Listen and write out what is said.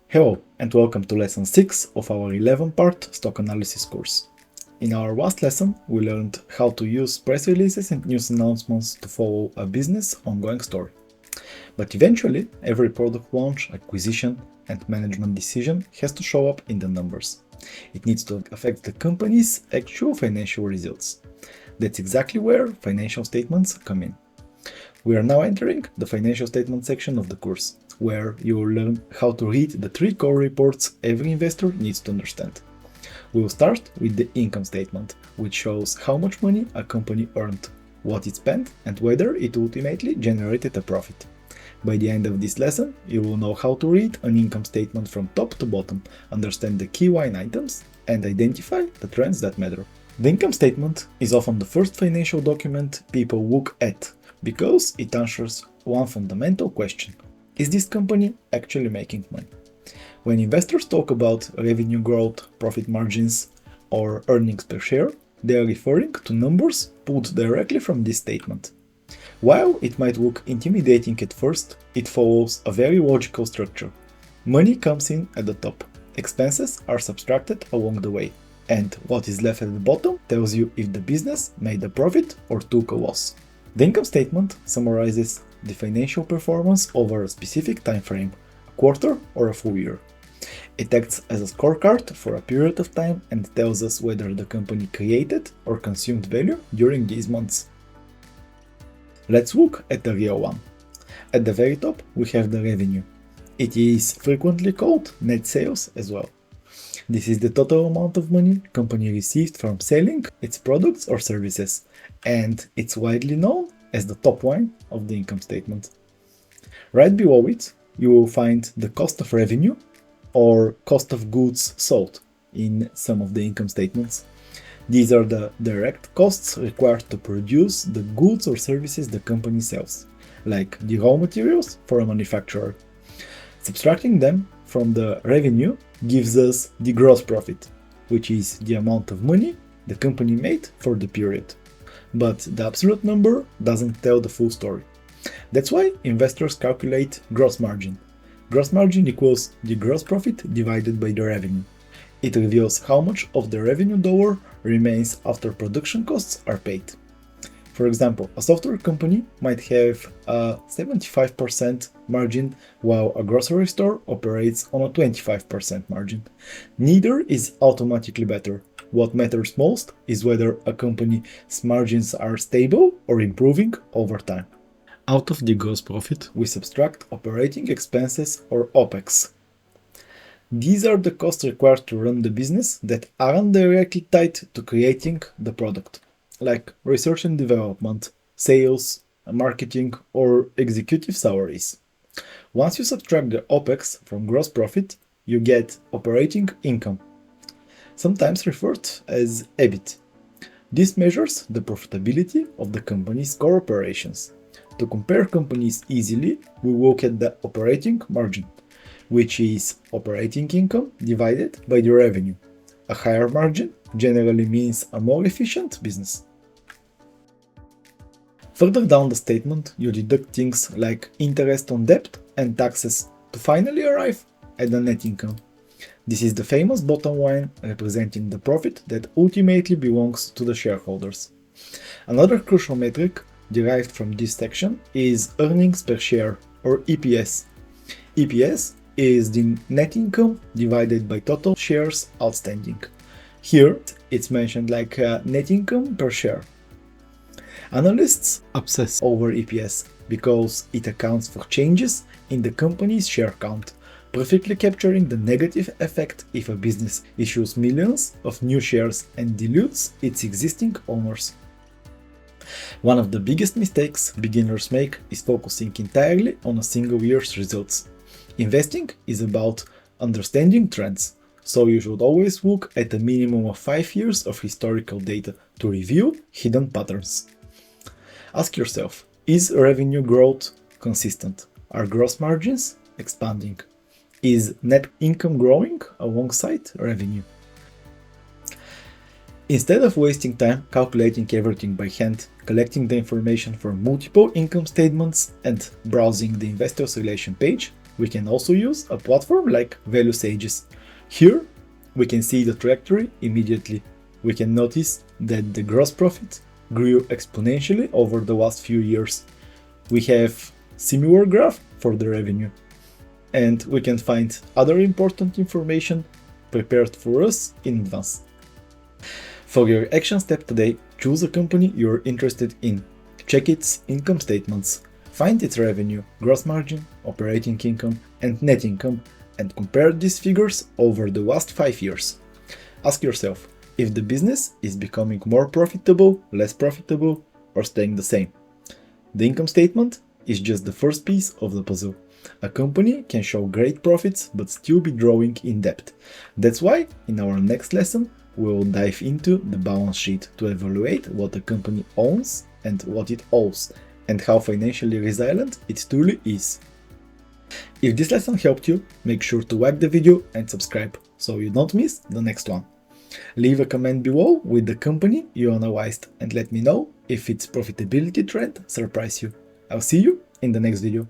Hello and welcome to lesson 6 of our 11-part stock analysis course. In our last lesson, we learned how to use press releases and news announcements to follow a business ongoing story. But eventually, every product launch, acquisition, and management decision has to show up in the numbers. It needs to affect the company's actual financial results. That's exactly where financial statements come in. We are now entering the financial statement section of the course, where you will learn how to read the 3 core reports every investor needs to understand. We will start with the income statement, which shows how much money a company earned, what it spent, and whether it ultimately generated a profit. By the end of this lesson, you will know how to read an income statement from top to bottom, understand the key line items, and identify the trends that matter. The income statement is often the first financial document people look at, because it answers one fundamental question: is this company actually making money? When investors talk about revenue growth, profit margins, or earnings per share, they are referring to numbers pulled directly from this statement. While it might look intimidating at first, it follows a very logical structure. Money comes in at the top, expenses are subtracted along the way, and what is left at the bottom tells you if the business made a profit or took a loss. The income statement summarizes the financial performance over a specific time frame, a quarter or a full year. It acts as a scorecard for a period of time and tells us whether the company created or consumed value during these months. Let's look at the real one. At the very top, we have the revenue. It is frequently called net sales as well. This is the total amount of money company received from selling its products or services, and it's widely known as the top line of the income statement. Right below it, you will find the cost of revenue or cost of goods sold in some of the income statements. These are the direct costs required to produce the goods or services the company sells, like the raw materials for a manufacturer. Subtracting them from the revenue gives us the gross profit, which is the amount of money the company made for the period. But the absolute number doesn't tell the full story. That's why investors calculate gross margin. Gross margin equals the gross profit divided by the revenue. It reveals how much of the revenue dollar remains after production costs are paid. For example, a software company might have a 75% margin while a grocery store operates on a 25% margin. Neither is automatically better. What matters most is whether a company's margins are stable or improving over time. Out of the gross profit, we subtract operating expenses or OPEX. These are the costs required to run the business that aren't directly tied to creating the product, like research and development, sales, marketing, or executive salaries. Once you subtract the OPEX from gross profit, you get operating income, sometimes referred as EBIT. This measures the profitability of the company's core operations. To compare companies easily, we look at the operating margin, which is operating income divided by the revenue. A higher margin generally means a more efficient business. Further down the statement, you deduct things like interest on debt and taxes to finally arrive at the net income. This is the famous bottom line representing the profit that ultimately belongs to the shareholders. Another crucial metric derived from this section is earnings per share, or EPS. EPS is the net income divided by total shares outstanding. Here, it's mentioned like net income per share. Analysts obsess over EPS because it accounts for changes in the company's share count, perfectly capturing the negative effect if a business issues millions of new shares and dilutes its existing owners. One of the biggest mistakes beginners make is focusing entirely on a single year's results. Investing is about understanding trends, so you should always look at a minimum of 5 years of historical data to review hidden patterns. Ask yourself, is revenue growth consistent? Are gross margins expanding? Is net income growing alongside revenue? Instead of wasting time calculating everything by hand, collecting the information from multiple income statements, and browsing the investor's relation page, We can also use a platform like Value Sages. Here, we can see the trajectory immediately. We can notice that the gross profit grew exponentially over the last few years. We have similar graph for the revenue. And we can find other important information prepared for us in advance. For your action step today, choose a company you're interested in. Check its income statements. Find its revenue, gross margin, operating income, and net income, and compare these figures over the last 5 years. Ask yourself if the business is becoming more profitable, less profitable, or staying the same. The income statement is just the first piece of the puzzle. A company can show great profits but still be drawing in debt. That's why in our next lesson we will dive into the balance sheet to evaluate what a company owns and what it owes, and how financially resilient it truly is. If this lesson helped you, make sure to like the video and subscribe so you don't miss the next one. Leave a comment below with the company you analyzed and let me know if its profitability trend surprised you. I'll see you in the next video.